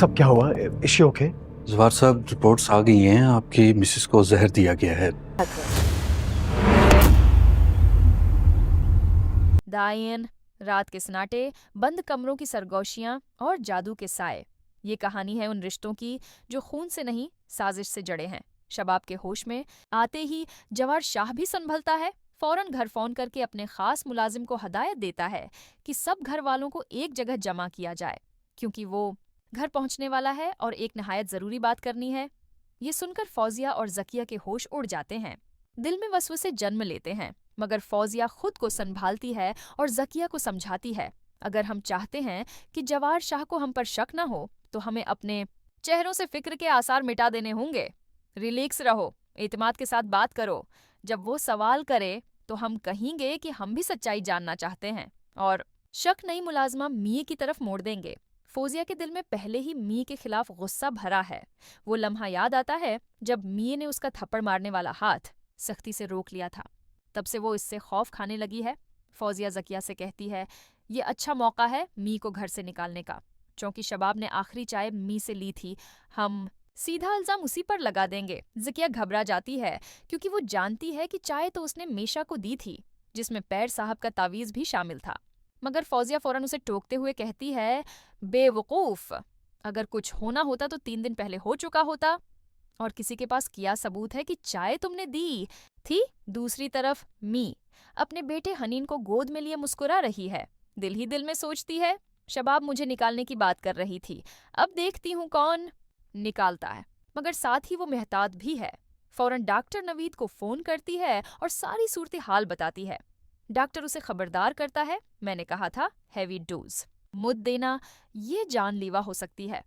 सब क्या हुआ? Is she okay? जवार साहब, रिपोर्ट्स आ गई हैं, आपकी मिसेस को जहर दिया गया है। दायन, रात के सन्नाटे, बंद कमरों की सरगोशियां और जादू के साए। ये कहानी है उन रिश्तों की जो खून से नहीं, साजिश से जड़े हैं। शबाब के होश में आते ही जवार शाह भी संभलता है। फौरन घर फोन करके अपने खास मुलाजिम को हदायत देता है कि सब घर वालों को एक जगह जमा किया जाए, क्योंकि वो घर पहुंचने वाला है और एक नहायत जरूरी बात करनी है। ये सुनकर फौजिया और जकिया के होश उड़ जाते हैं। दिल में वसवसे जन्म लेते हैं, मगर फौजिया खुद को संभालती है और जकिया को समझाती है, अगर हम चाहते हैं कि जवार शाह को हम पर शक न हो तो हमें अपने चेहरों से फिक्र के आसार मिटा देने होंगे। रिलैक्स रहो, एतमाद के साथ बात करो। जब वो सवाल करे तो हम कहेंगे कि हम भी सच्चाई जानना चाहते हैं, और शक नई मुलाजमा मिये की तरफ मोड़ देंगे। फौजिया के दिल में पहले ही मिये के खिलाफ गुस्सा भरा है। वो लम्हा याद आता है जब मिये ने उसका थप्पड़ मारने वाला हाथ सख्ती से रोक लिया था। तब से वो इससे खौफ खाने लगी है। फौजिया जकिया से कहती है, ये अच्छा मौका है मी को घर से निकालने का, क्योंकि शबाब ने आखिरी चाय मी से ली थी। हम सीधा इल्जाम उसी पर लगा देंगे। जकिया घबरा जाती है, क्योंकि वो जानती है कि चाय तो उसने मेशा को दी थी, जिसमें पैर साहब का तावीज़ भी शामिल था। मगर फौजिया फौरन उसे टोकते हुए कहती है, बेवकूफ़, अगर कुछ होना होता तो 3 दिन पहले हो चुका होता, और किसी के पास क्या सबूत है कि चाय तुमने दी थी? दूसरी तरफ मी अपने बेटे हनीन को गोद में लिए मुस्कुरा रही है। दिल ही दिल में सोचती है, शबाब मुझे निकालने की बात कर रही थी, अब देखती हूँ कौन निकालता है। मगर साथ ही वो मेहतात भी है। फौरन डॉक्टर नवीद को फोन करती है और सारी सूरत हाल बताती है। डॉक्टर उसे खबरदार करता है, मैंने कहा था हैवी डोज मुद देना ये जानलेवा हो सकती है।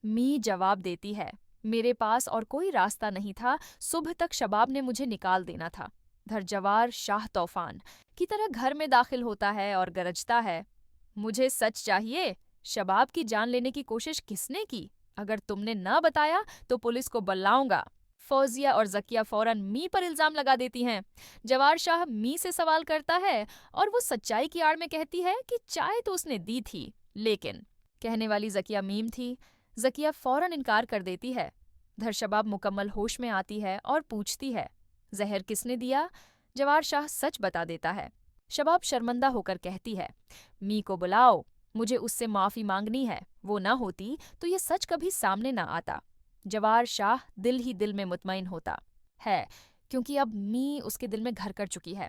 मी जवाब देती है, मेरे पास और कोई रास्ता नहीं था, सुबह तक शबाब ने मुझे निकाल देना था। जवार शाह तूफान की तरह घर में दाखिल होता है और गरजता है, मुझे सच चाहिए। शबाब की जान लेने की कोशिश किसने की? अगर तुमने न बताया तो पुलिस को बुलाऊंगा। फौजिया और जकिया फौरन मी पर इल्जाम लगा देती हैं। जवार शाह मी से सवाल करता है और वो सच्चाई की आड़ में कहती है कि चाय तो उसने दी थी, लेकिन कहने वाली जकिया मीम थी। जकिया फौरन इनकार कर देती है। शबाब मुकम्मल होश में आती है और पूछती है, जहर किसने दिया? जवार शाह सच बता देता है। शबाब शर्मिंदा होकर कहती है, मी को बुलाओ, मुझे उससे माफ़ी मांगनी है, वो ना होती तो ये सच कभी सामने ना आता। जवार शाह दिल ही दिल में मुतमईन होता है, क्योंकि अब मी उसके दिल में घर कर चुकी है।